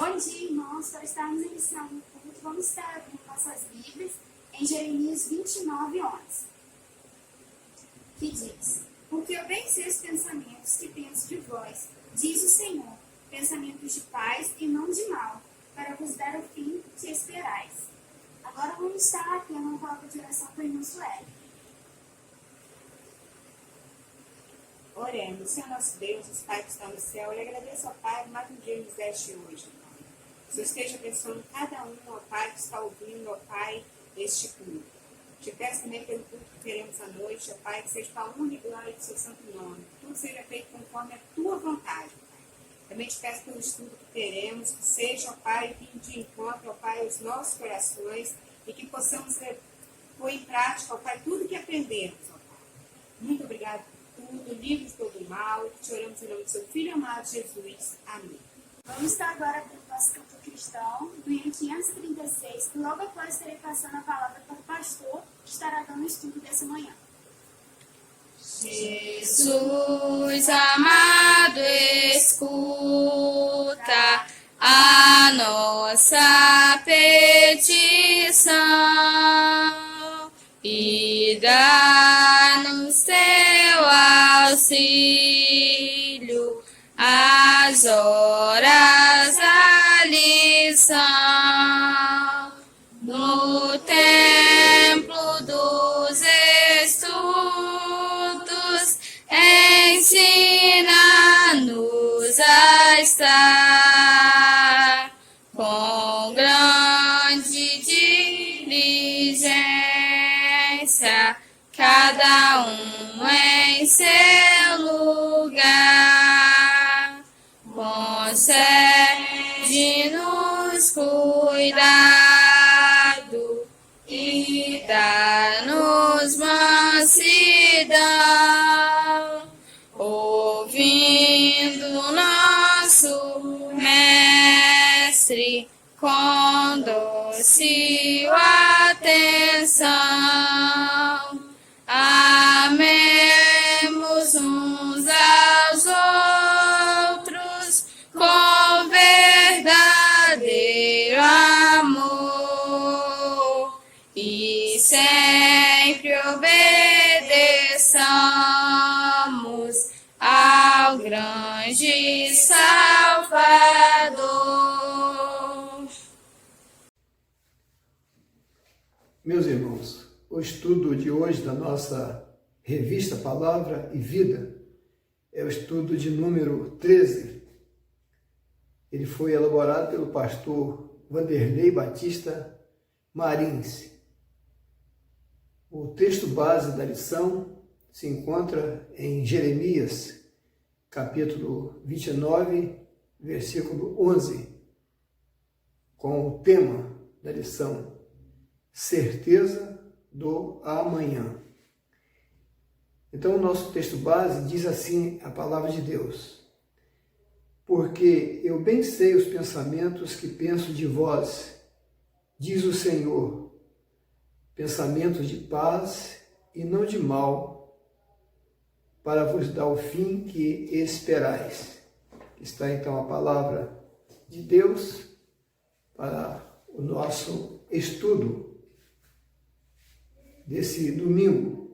Bom dia, irmãos. Para estarmos iniciando o culto, vamos estar abrindo nossas Bíblias em Jeremias 29:11, que diz: Porque eu bem sei os pensamentos que penso de vós, diz o Senhor, pensamentos de paz e não de mal, para vos dar o fim que esperais. Agora vamos estar aqui uma palavra de oração com o irmão Sueli. Oremos. Senhor nosso Deus, os Pai que estão no céu, eu lhe agradeço, ó Pai, por mais um dia nos deste hoje. Que o Senhor esteja abençoando cada um, ó Pai, que está ouvindo, ó Pai, este culto. Te peço também pelo culto que teremos à noite, ó Pai, que seja para a honra e glória do seu santo nome. Que tudo seja feito conforme a tua vontade, Pai. Também te peço pelo estudo que teremos, que seja, ó Pai, vindo de encontro, ó Pai, os nossos corações e que possamos pôr em prática, ó Pai, tudo que aprendemos, ó Pai. Muito obrigado por tudo, livre de todo mal, e que te oramos em nome do seu Filho amado Jesus. Amém. Vamos estar agora abrindo nosso canto cristão, do hino 536, que logo após estarei passando a palavra para o pastor, que estará dando o estudo dessa manhã. Jesus amado, escuta a nossa petição e dá-nos teu auxílio às horas da lição. No templo dos estudos, ensina-nos a estar com grande diligência, cada um em seu lugar. Concede-nos cuidado e dá-nos mansidão, ouvindo nosso Mestre com doce atenção. Amemos uns aos outros com verdadeiro amor e sempre obedeçamos ao grande Salvador. Meus irmãos, o estudo de hoje da nossa revista Palavra e Vida é o estudo de número 13. Ele foi elaborado pelo pastor Vanderlei Batista Marins. O texto base da lição se encontra em Jeremias, capítulo 29, versículo 11, com o tema da lição: certeza do amanhã. Então, o nosso texto base diz assim a palavra de Deus: Porque eu bem sei os pensamentos que penso de vós, diz o Senhor, pensamentos de paz e não de mal, para vos dar o fim que esperais. Está então a palavra de Deus para o nosso estudo desse domingo,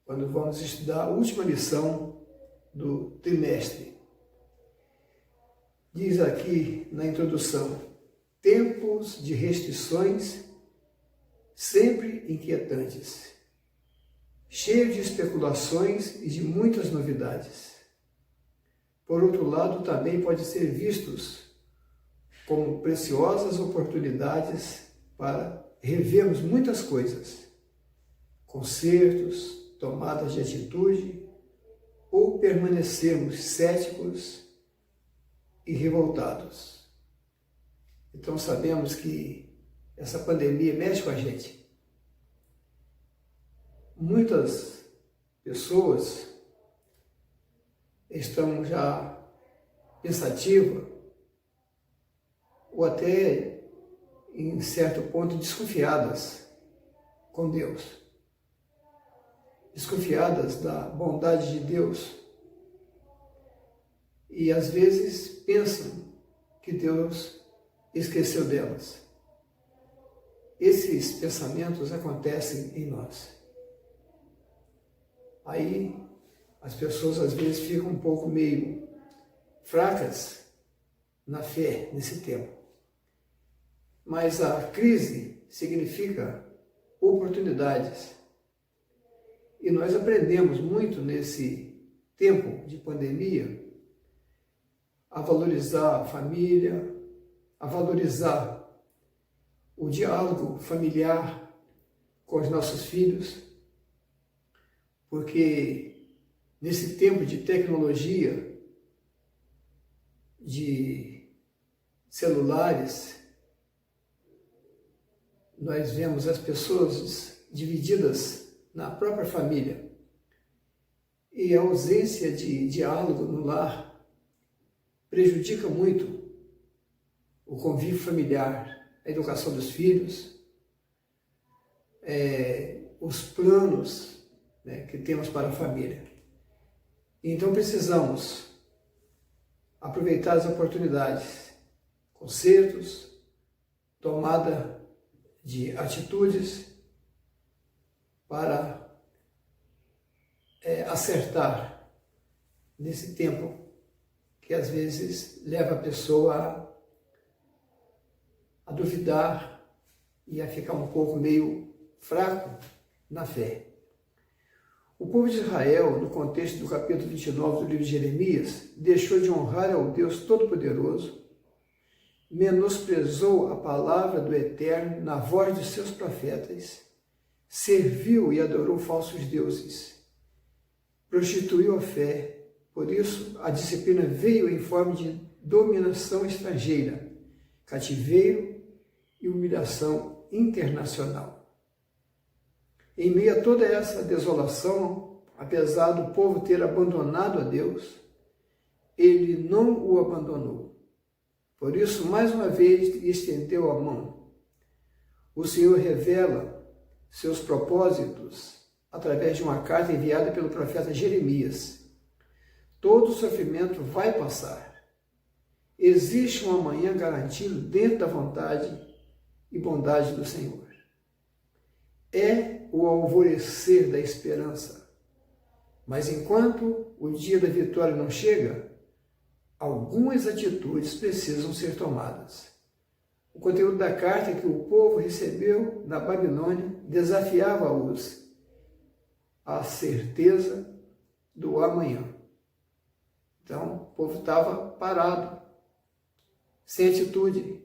quando vamos estudar a última lição do trimestre. Diz aqui na introdução: tempos de restrições sempre inquietantes, cheios de especulações e de muitas novidades. Por outro lado, também pode ser vistos como preciosas oportunidades para revermos muitas coisas, concertos, tomadas de atitude, ou permanecermos céticos e revoltados. Então sabemos que essa pandemia mexe com a gente. Muitas pessoas estão já pensativas ou até, em certo ponto, desconfiadas com Deus, desconfiadas da bondade de Deus, e às vezes pensam que Deus esqueceu delas. Esses pensamentos acontecem em nós. Aí as pessoas às vezes ficam um pouco meio fracas na fé nesse tempo. Mas a crise significa oportunidades. E nós aprendemos muito nesse tempo de pandemia a valorizar a família, a valorizar o diálogo familiar com os nossos filhos, porque nesse tempo de tecnologia, de celulares, nós vemos as pessoas divididas na própria família e a ausência de diálogo no lar prejudica muito o convívio familiar, a educação dos filhos, os planos, né, que temos para a família. Então precisamos aproveitar as oportunidades, concertos, tomada de atitudes para acertar nesse tempo que às vezes leva a pessoa a duvidar e a ficar um pouco meio fraco na fé. O povo de Israel, no contexto do capítulo 29 do livro de Jeremias, deixou de honrar ao Deus Todo-Poderoso, menosprezou a palavra do Eterno na voz de seus profetas, serviu e adorou falsos deuses, prostituiu a fé. Por isso, a disciplina veio em forma de dominação estrangeira, cativeiro e humilhação internacional. Em meio a toda essa desolação, apesar do povo ter abandonado a Deus, ele não o abandonou. Por isso, mais uma vez, lhe estendeu a mão. O Senhor revela seus propósitos através de uma carta enviada pelo profeta Jeremias. Todo sofrimento vai passar. Existe um amanhã garantido dentro da vontade e bondade do Senhor. É o alvorecer da esperança. Mas enquanto o dia da vitória não chega, algumas atitudes precisam ser tomadas. O conteúdo da carta que o povo recebeu na Babilônia desafiava-os à certeza do amanhã. Então, o povo estava parado, sem atitude.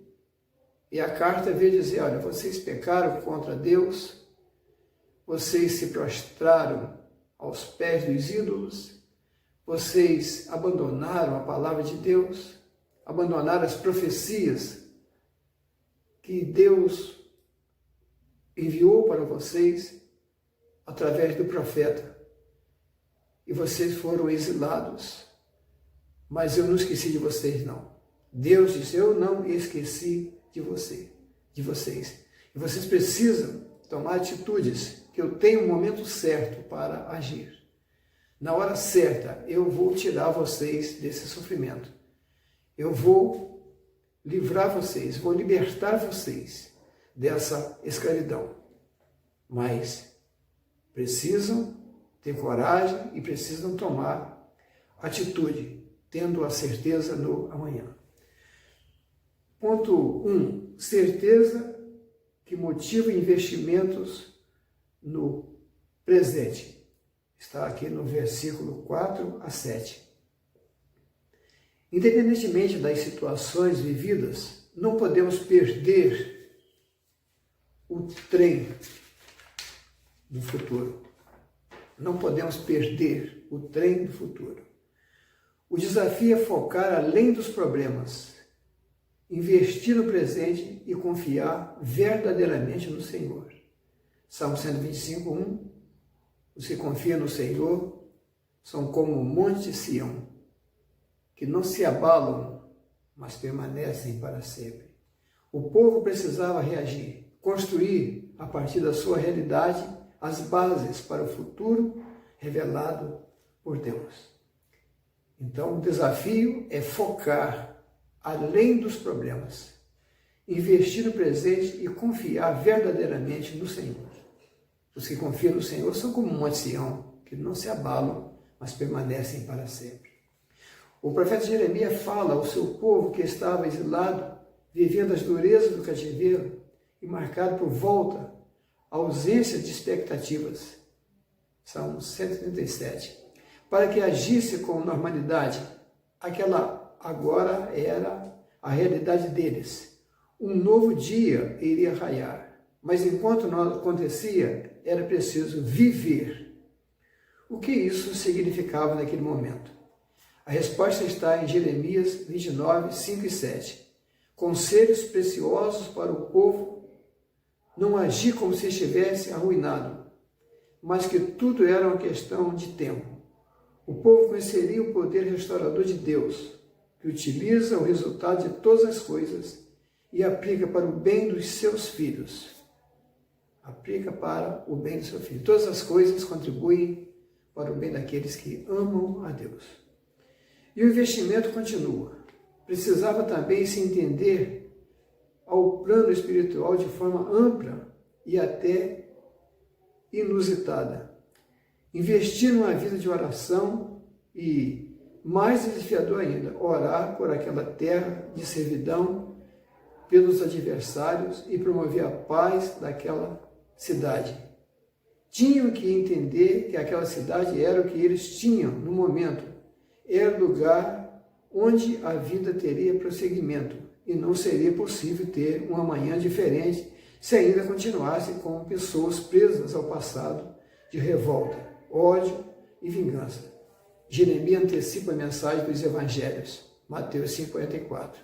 E a carta veio dizer, olha, vocês pecaram contra Deus, vocês se prostraram aos pés dos ídolos, vocês abandonaram a palavra de Deus, abandonaram as profecias que Deus enviou para vocês através do profeta. E vocês foram exilados. Mas eu não esqueci de vocês, não. Deus disse, eu não esqueci de vocês. E vocês precisam tomar atitudes, que eu tenho um momento certo para agir. Na hora certa, eu vou tirar vocês desse sofrimento. Eu vou livrar vocês, vou libertar vocês dessa escravidão. Mas precisam ter coragem e precisam tomar atitude, tendo a certeza no amanhã. Ponto 1. Certeza que motiva investimentos no presente. Está aqui no versículo 4 a 7. Independentemente das situações vividas, não podemos perder o trem do futuro. Não podemos perder o trem do futuro. O desafio é focar além dos problemas, investir no presente e confiar verdadeiramente no Senhor. Salmo 125, 1. Os que confiam no Senhor são como o monte de Sião, que não se abalam, mas permanecem para sempre. O povo precisava reagir, construir, a partir da sua realidade, as bases para o futuro revelado por Deus. Então, o desafio é focar além dos problemas, investir no presente e confiar verdadeiramente no Senhor. Os que confiam no Senhor são como um monte Sião, que não se abalam, mas permanecem para sempre. O profeta Jeremias fala ao seu povo que estava exilado, vivendo as durezas do cativeiro e marcado por volta, ausência de expectativas. Salmo 137. Para que agisse com normalidade, aquela agora era a realidade deles. Um novo dia iria raiar, mas enquanto não acontecia, era preciso viver. O que isso significava naquele momento? A resposta está em Jeremias 29, 5 e 7. Conselhos preciosos para o povo, não agir como se estivesse arruinado, mas que tudo era uma questão de tempo. O povo conheceria o poder restaurador de Deus, que utiliza o resultado de todas as coisas e aplica para o bem dos seus filhos. Aplica para o bem do seu filho. Todas as coisas contribuem para o bem daqueles que amam a Deus. E o investimento continua. Precisava também se entender ao plano espiritual de forma ampla e até inusitada. Investir numa vida de oração e, mais desafiador ainda, orar por aquela terra de servidão, pelos adversários e promover a paz daquela cidade. Tinham que entender que aquela cidade era o que eles tinham no momento. Era o lugar onde a vida teria prosseguimento e não seria possível ter um amanhã diferente se ainda continuasse com pessoas presas ao passado de revolta, ódio e vingança. Jeremias antecipa a mensagem dos evangelhos, Mateus 5,44.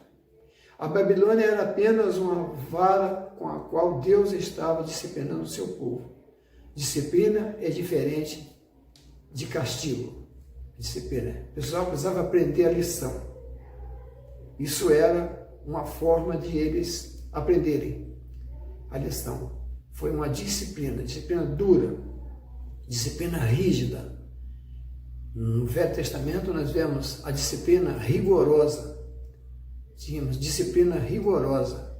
A Babilônia era apenas uma vara com a qual Deus estava disciplinando o seu povo. Disciplina é diferente de castigo. Disciplina. O pessoal precisava aprender a lição. Isso era uma forma de eles aprenderem a lição. Foi uma disciplina dura, disciplina rígida. No Velho Testamento nós vemos a disciplina rigorosa. Tínhamos disciplina rigorosa.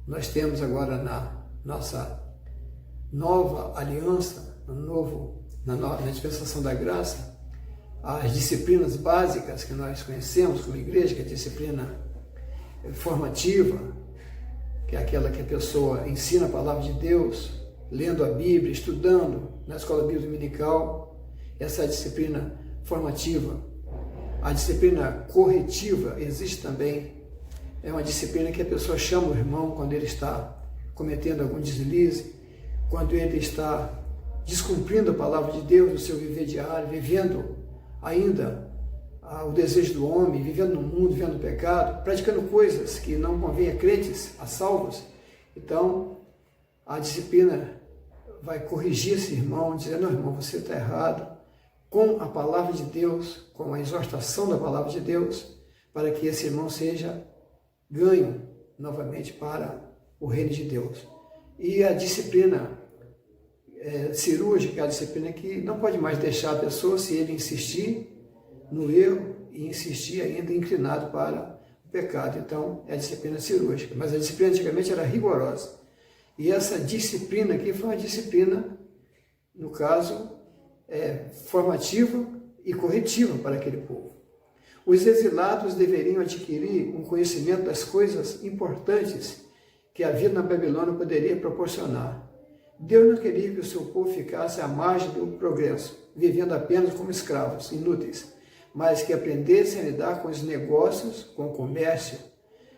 Nós temos agora na nossa nova aliança, na dispensação da graça, as disciplinas básicas que nós conhecemos como igreja, que é a disciplina formativa, que é aquela que a pessoa ensina a palavra de Deus, lendo a Bíblia, estudando na escola bíblica dominical. Essa é a disciplina formativa. A disciplina corretiva existe também. É uma disciplina que a pessoa chama o irmão quando ele está cometendo algum deslize, quando ele está descumprindo a palavra de Deus no seu viver diário, vivendo ainda o desejo do homem, vivendo no mundo, vivendo no pecado, praticando coisas que não convêm a crentes, a salvos. Então, a disciplina vai corrigir esse irmão, dizendo: não, irmão, você está errado, com a palavra de Deus, com a exortação da palavra de Deus, para que esse irmão seja ganho novamente para o reino de Deus. E a disciplina cirúrgica, a disciplina que não pode mais deixar a pessoa, se ele insistir no erro e insistir ainda inclinado para o pecado. Então, é a disciplina cirúrgica. Mas a disciplina antigamente era rigorosa. E essa disciplina aqui foi uma disciplina, no caso, formativa e corretiva para aquele povo. Os exilados deveriam adquirir um conhecimento das coisas importantes que a vida na Babilônia poderia proporcionar. Deus não queria que o seu povo ficasse à margem do progresso, vivendo apenas como escravos, inúteis, mas que aprendessem a lidar com os negócios, com o comércio.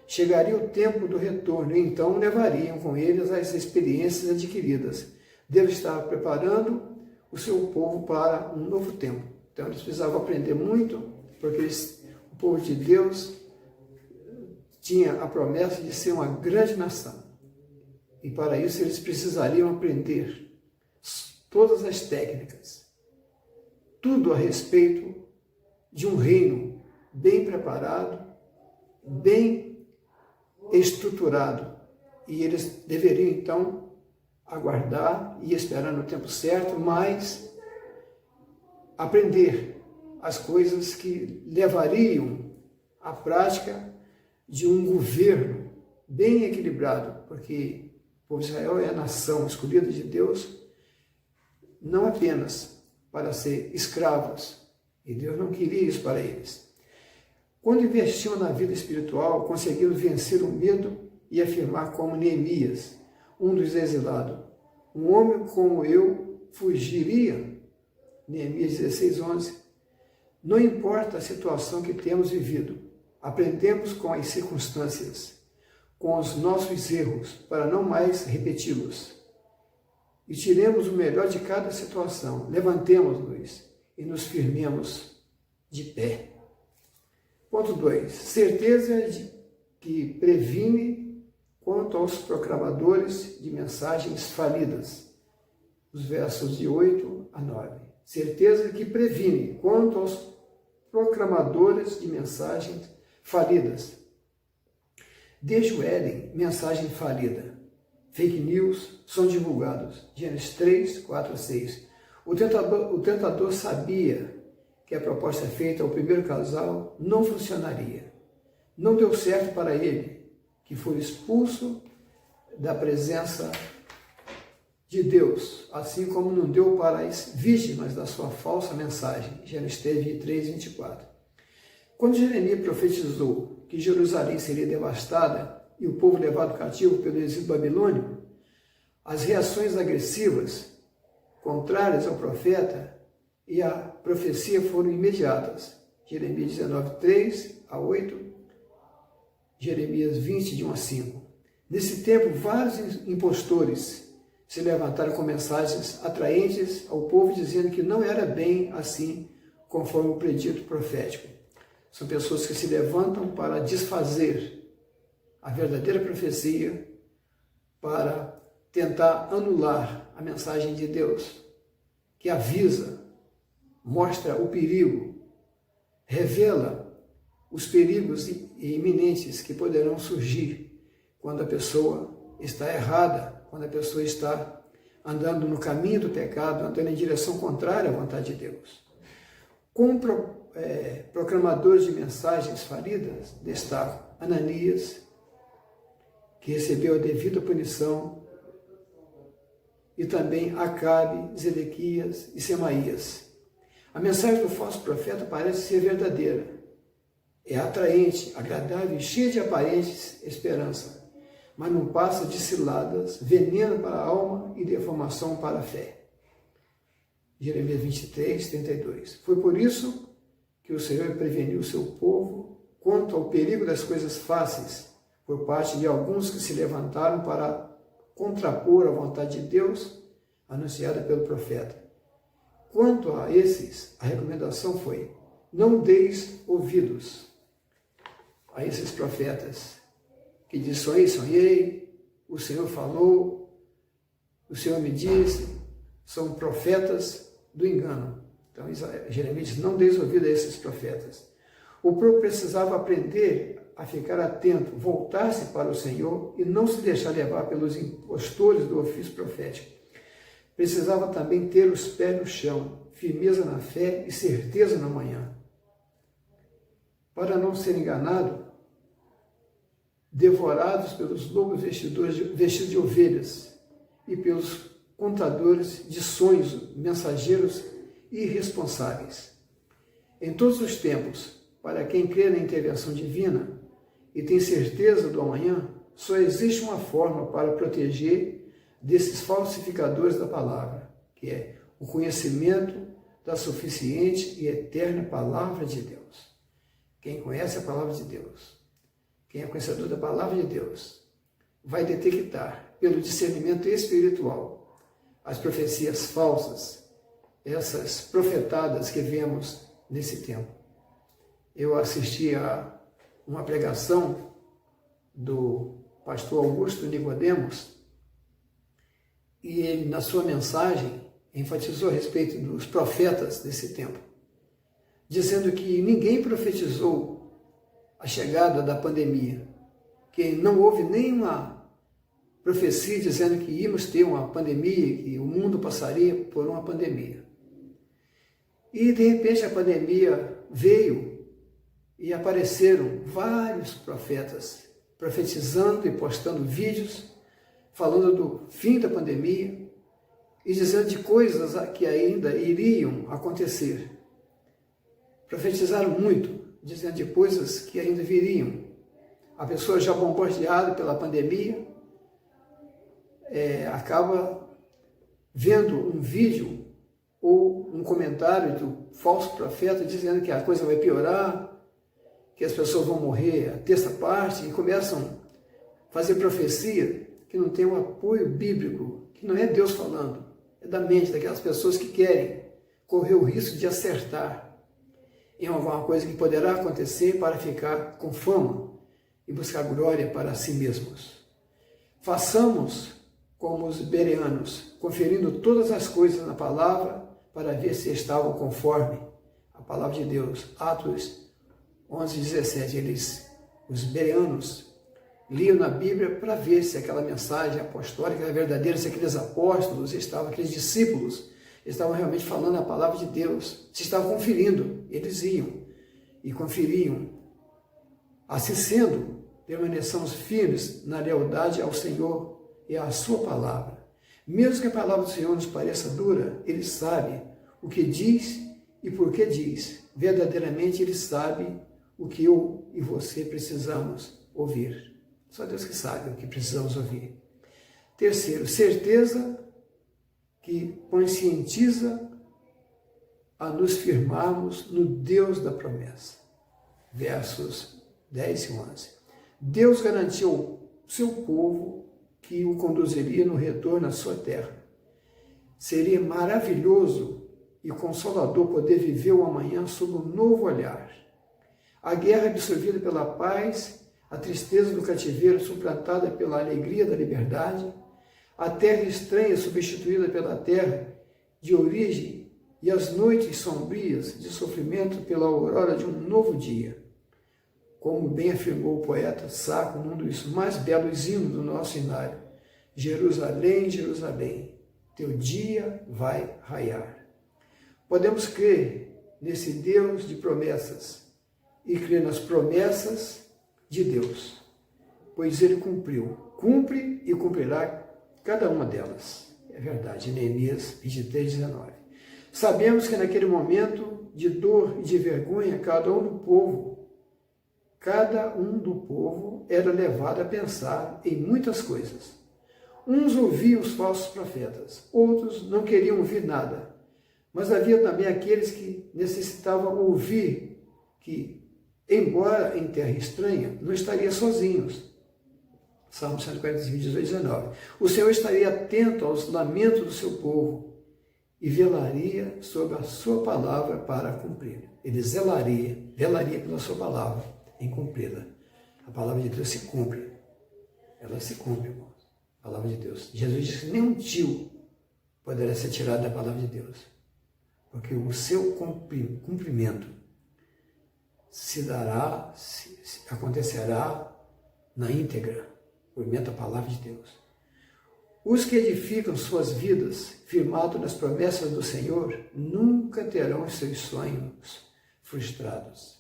Chegaria o tempo do retorno e então levariam com eles as experiências adquiridas. Deus estava preparando o seu povo para um novo tempo. Então eles precisavam aprender muito, porque o povo de Deus tinha a promessa de ser uma grande nação. E para isso eles precisariam aprender todas as técnicas, tudo a respeito de um reino bem preparado, bem estruturado. E eles deveriam então aguardar e esperar no tempo certo, mas aprender as coisas que levariam à prática de um governo bem equilibrado, porque o povo de Israel é a nação escolhida de Deus, não apenas para ser escravos, e Deus não queria isso para eles. Quando investiam na vida espiritual, conseguiram vencer o medo e afirmar como Neemias, um dos exilados: um homem como eu fugiria. Neemias 16:11. Não importa a situação que temos vivido, aprendemos com as circunstâncias, com os nossos erros, para não mais repeti-los. E tiremos o melhor de cada situação, levantemos-nos e nos firmemos de pé. Ponto 2. Certeza de que previne quanto aos proclamadores de mensagens falidas. Os versos de 8 a 9. Certeza que previne quanto aos proclamadores de mensagens falidas. Desde o Éden, mensagem falida. Fake news são divulgados. Gênesis 3, 4 a 6. O tentador sabia que a proposta feita ao primeiro casal não funcionaria. Não deu certo para ele, que foi expulso da presença de Deus, assim como não deu para as vítimas da sua falsa mensagem. Gênesis 3, 24. Quando Jeremias profetizou que Jerusalém seria devastada e o povo levado cativo pelo exílio babilônico, as reações agressivas, contrárias ao profeta e à profecia foram imediatas. Jeremias 19, 3 a 8, Jeremias 20, de 1 a 5. Nesse tempo, vários impostores se levantaram com mensagens atraentes ao povo, dizendo que não era bem assim, conforme o predito profético. São pessoas que se levantam para desfazer a verdadeira profecia, para tentar anular a mensagem de Deus, que avisa, mostra o perigo, revela os perigos iminentes que poderão surgir quando a pessoa está errada, quando a pessoa está andando no caminho do pecado, andando em direção contrária à vontade de Deus. Como proclamadores de mensagens falidas, destacam Ananias, que recebeu a devida punição, e também Acabe, Zedequias e Semaías. A mensagem do falso profeta parece ser verdadeira. É atraente, agradável e cheia de aparente esperança, mas não passa de ciladas, veneno para a alma e deformação para a fé. Jeremias 23, 32. Foi por isso que o Senhor preveniu o seu povo quanto ao perigo das coisas fáceis, por parte de alguns que se levantaram para contrapor a vontade de Deus anunciada pelo profeta. Quanto a esses, a recomendação foi: não deis ouvidos a esses profetas que dizem: sonhei, o Senhor falou, o Senhor me disse. São profetas do engano. Então Jeremias diz: não deis ouvido a esses profetas. O povo precisava aprender a ficar atento, voltar-se para o Senhor e não se deixar levar pelos impostores do ofício profético. Precisava também ter os pés no chão, firmeza na fé e certeza na manhã. Para não ser enganado, devorados pelos lobos vestidos de ovelhas e pelos contadores de sonhos, mensageiros irresponsáveis. Em todos os tempos, para quem crê na intervenção divina e tem certeza do amanhã, só existe uma forma para proteger desses falsificadores da palavra, que é o conhecimento da suficiente e eterna palavra de Deus. Quem conhece a palavra de Deus, quem é conhecedor da palavra de Deus, vai detectar pelo discernimento espiritual as profecias falsas, essas profetadas que vemos nesse tempo. Eu assisti a uma pregação do pastor Augusto Nicodemos, e ele, na sua mensagem, enfatizou a respeito dos profetas desse tempo, dizendo que ninguém profetizou a chegada da pandemia, que não houve nenhuma profecia dizendo que íamos ter uma pandemia, que o mundo passaria por uma pandemia. E, de repente, a pandemia veio e apareceram vários profetas profetizando e postando vídeos falando do fim da pandemia e dizendo de coisas que ainda iriam acontecer. Profetizaram muito, dizendo de coisas que ainda viriam. A pessoa já bombardeada pela pandemia acaba vendo um vídeo ou um comentário do falso profeta dizendo que a coisa vai piorar, que as pessoas vão morrer a terça parte, e começam a fazer profecia que não tem um apoio bíblico, que não é Deus falando, é da mente daquelas pessoas que querem correr o risco de acertar em alguma coisa que poderá acontecer para ficar com fama e buscar glória para si mesmos. Façamos como os bereanos, conferindo todas as coisas na palavra para ver se estavam conforme a palavra de Deus. Atos 11:17, os bereanos liam na Bíblia para ver se aquela mensagem apostólica era verdadeira, se aqueles apóstolos aqueles discípulos estavam realmente falando a palavra de Deus, se estavam conferindo. Eles iam e conferiam. Assim sendo, permaneçamos firmes na lealdade ao Senhor e à sua palavra. Mesmo que a palavra do Senhor nos pareça dura, Ele sabe o que diz e por que diz. Verdadeiramente Ele sabe o que eu e você precisamos ouvir. Só Deus que sabe o que precisamos ouvir. Terceiro, certeza que conscientiza a nos firmarmos no Deus da promessa. Versos 10 e 11. Deus garantiu ao seu povo que o conduziria no retorno à sua terra. Seria maravilhoso e consolador poder viver o amanhã sob um novo olhar. A guerra absorvida pela paz, a tristeza do cativeiro suplantada pela alegria da liberdade, a terra estranha substituída pela terra de origem e as noites sombrias de sofrimento pela aurora de um novo dia. Como bem afirmou o poeta Saco num dos mais belos hinos do nosso hinário: Jerusalém, Jerusalém, teu dia vai raiar. Podemos crer nesse Deus de promessas e crer nas promessas de Deus, pois Ele cumpriu, cumpre e cumprirá cada uma delas. É verdade, Neemias 23:19. Sabemos que naquele momento de dor e de vergonha, cada um do povo era levado a pensar em muitas coisas. Uns ouviam os falsos profetas, outros não queriam ouvir nada, mas havia também aqueles que necessitavam ouvir que, embora em terra estranha, não estariam sozinhos. Salmo 145:18-19. O Senhor estaria atento aos lamentos do seu povo e velaria sobre a sua palavra para cumprir. Ele velaria pela sua palavra em cumpri-la. A palavra de Deus se cumpre. Ela se cumpre, irmãos. A palavra de Deus. Jesus disse que nenhum tio poderá ser tirado da palavra de Deus, porque o seu cumprimento acontecerá na íntegra, por meio da palavra de Deus. Os que edificam suas vidas firmados nas promessas do Senhor nunca terão os seus sonhos frustrados.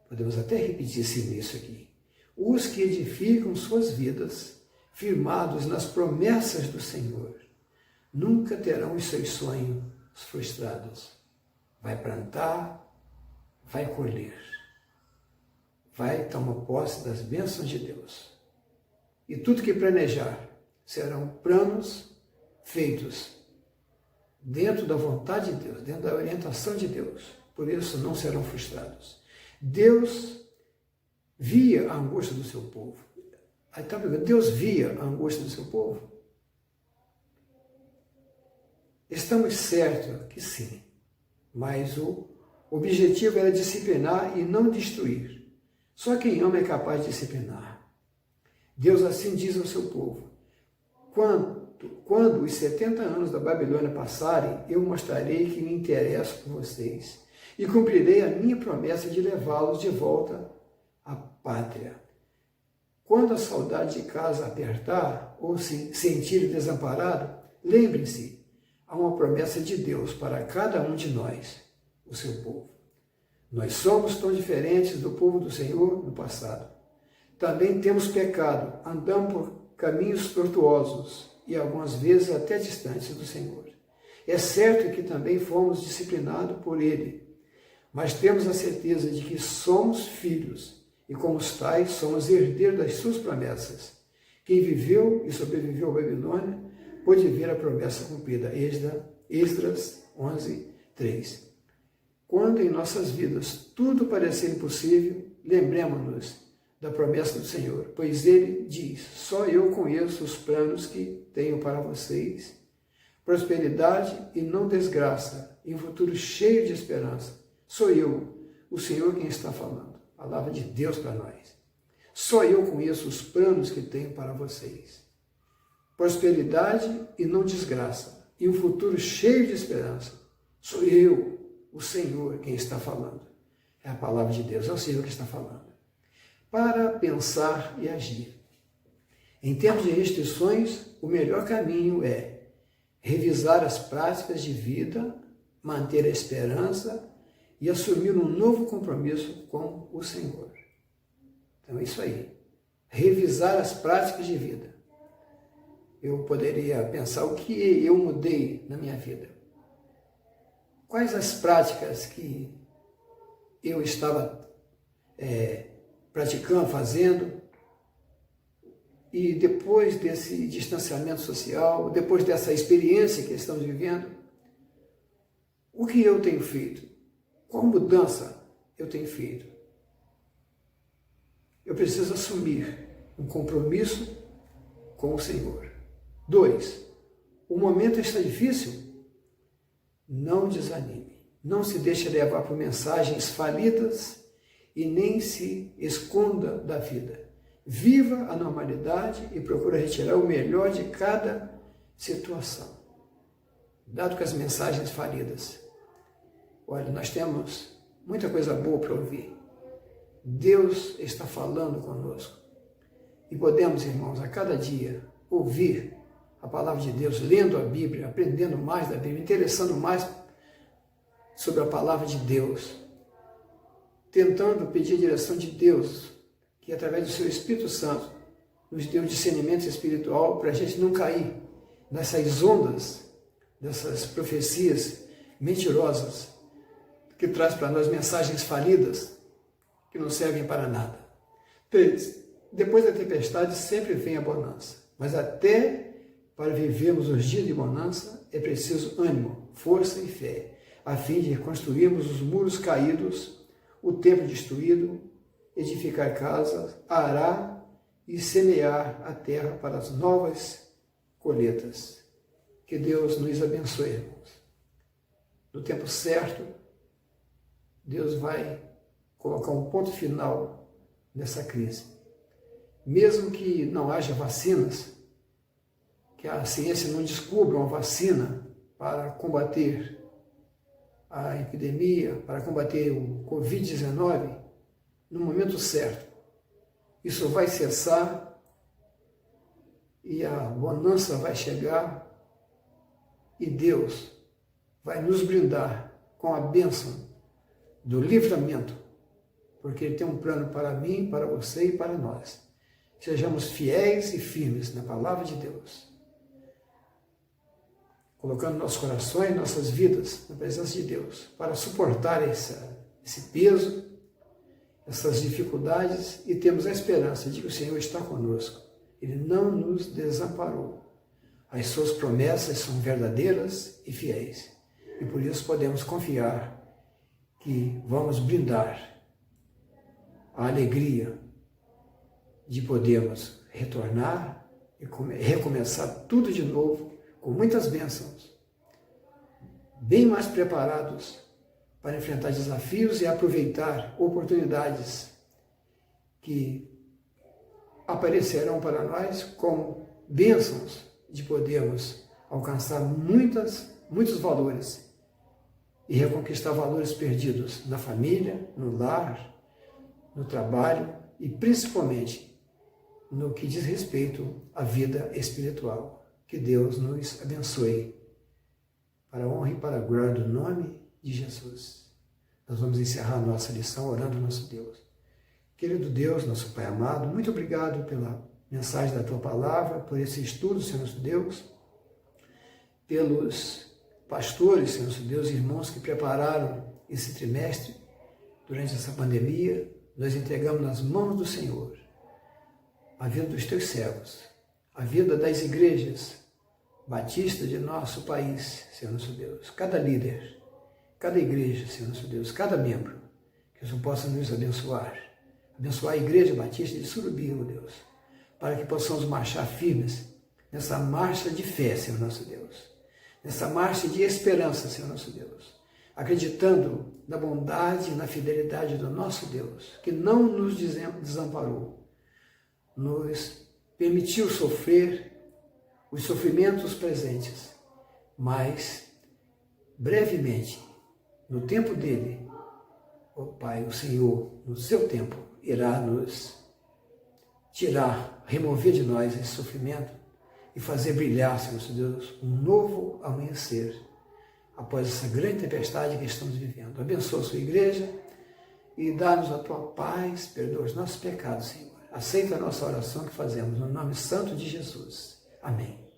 Podemos até repetir esse início aqui. Os que edificam suas vidas firmados nas promessas do Senhor nunca terão os seus sonhos frustrados. Vai plantar, vai colher, vai tomar posse das bênçãos de Deus. E tudo que planejar serão planos feitos dentro da vontade de Deus, dentro da orientação de Deus. Por isso não serão frustrados. Deus via a angústia do seu povo. Aí está perguntando, Deus via a angústia do seu povo? Estamos certos que sim, mas o objetivo era disciplinar e não destruir. Só quem ama é capaz de disciplinar. Deus assim diz ao seu povo: quando os 70 anos da Babilônia passarem, eu mostrarei que me interesso por vocês e cumprirei a minha promessa de levá-los de volta à pátria. Quando a saudade de casa apertar ou se sentir desamparado, lembrem-se, há uma promessa de Deus para cada um de nós, o seu povo. Nós somos tão diferentes do povo do Senhor no passado. Também temos pecado, andamos por caminhos tortuosos e algumas vezes até distantes do Senhor. É certo que também fomos disciplinados por Ele, mas temos a certeza de que somos filhos e, como tais, somos herdeiros das suas promessas. Quem viveu e sobreviveu à Babilônia pôde ver a promessa cumprida. Esdras 11, 3. Quando em nossas vidas tudo parecer impossível, lembremos-nos da promessa do Senhor, pois Ele diz: só eu conheço os planos que tenho para vocês, prosperidade e não desgraça, e um futuro cheio de esperança. Sou eu, o Senhor, quem está falando. Palavra de Deus para nós. Só eu conheço os planos que tenho para vocês. Prosperidade e não desgraça, e um futuro cheio de esperança. Sou eu, o Senhor, quem está falando. É a palavra de Deus, é o Senhor que está falando. Para pensar e agir. Em tempos de restrições, o melhor caminho é revisar as práticas de vida, manter a esperança e assumir um novo compromisso com o Senhor. Então é isso aí. Revisar as práticas de vida. Eu poderia pensar o que eu mudei na minha vida. Quais as práticas que eu estava praticando, fazendo, e depois desse distanciamento social, depois dessa experiência que estamos vivendo, o que eu tenho feito? Qual mudança eu tenho feito? Eu preciso assumir um compromisso com o Senhor. 2. O momento está difícil? Não desanime. Não se deixe levar por mensagens falidas e nem se esconda da vida. Viva a normalidade e procure retirar o melhor de cada situação. Dado com as mensagens falidas. Olha, nós temos muita coisa boa para ouvir. Deus está falando conosco. E podemos, irmãos, a cada dia ouvir a palavra de Deus, lendo a Bíblia, aprendendo mais da Bíblia, interessando mais sobre a palavra de Deus, tentando pedir a direção de Deus, que através do seu Espírito Santo nos deu discernimento espiritual para a gente não cair nessas ondas, dessas profecias mentirosas, que traz para nós mensagens falidas, que não servem para nada. 3. Depois da tempestade sempre vem a bonança, mas até para vivermos os dias de bonança é preciso ânimo, força e fé, a fim de reconstruirmos os muros caídos, o templo destruído, edificar casas, arar e semear a terra para as novas colheitas. Que Deus nos abençoe, irmãos. No tempo certo, Deus vai colocar um ponto final nessa crise. Mesmo que não haja vacinas, que a ciência não descubra uma vacina para combater a epidemia, para combater o Covid-19, no momento certo, isso vai cessar e a bonança vai chegar e Deus vai nos brindar com a bênção do livramento, porque Ele tem um plano para mim, para você e para nós. Sejamos fiéis e firmes na palavra de Deus, colocando nossos corações, nossas vidas na presença de Deus, para suportar esse peso, essas dificuldades, e temos a esperança de que o Senhor está conosco. Ele não nos desamparou. As suas promessas são verdadeiras e fiéis, e por isso podemos confiar que vamos brindar a alegria de podermos retornar e recomeçar tudo de novo, com muitas bênçãos, bem mais preparados para enfrentar desafios e aproveitar oportunidades que aparecerão para nós como bênçãos de podermos alcançar muitos valores e reconquistar valores perdidos na família, no lar, no trabalho e principalmente no que diz respeito à vida espiritual. Que Deus nos abençoe, para a honra e para a glória do nome de Jesus. Nós vamos encerrar nossa lição orando ao nosso Deus. Querido Deus, nosso Pai amado, muito obrigado pela mensagem da Tua Palavra, por esse estudo, Senhor nosso Deus, pelos pastores, Senhor nosso Deus, irmãos que prepararam esse trimestre durante essa pandemia. Nós entregamos nas mãos do Senhor a vida dos Teus servos, a vida das igrejas batistas de nosso país, Senhor nosso Deus, cada líder, cada igreja, Senhor nosso Deus, cada membro, que o Senhor possa nos abençoar a Igreja Batista de Surubi, meu Deus, para que possamos marchar firmes nessa marcha de fé, Senhor nosso Deus, nessa marcha de esperança, Senhor nosso Deus, acreditando na bondade e na fidelidade do nosso Deus, que não nos desamparou, nos permitiu sofrer os sofrimentos presentes, mas brevemente, no tempo dele, ó Pai, o Senhor, no seu tempo, irá nos tirar, remover de nós esse sofrimento e fazer brilhar, Senhor Deus, um novo amanhecer após essa grande tempestade que estamos vivendo. Abençoa a sua igreja e dá-nos a tua paz, perdoa os nossos pecados, Senhor. Aceita a nossa oração que fazemos no nome santo de Jesus. Amém.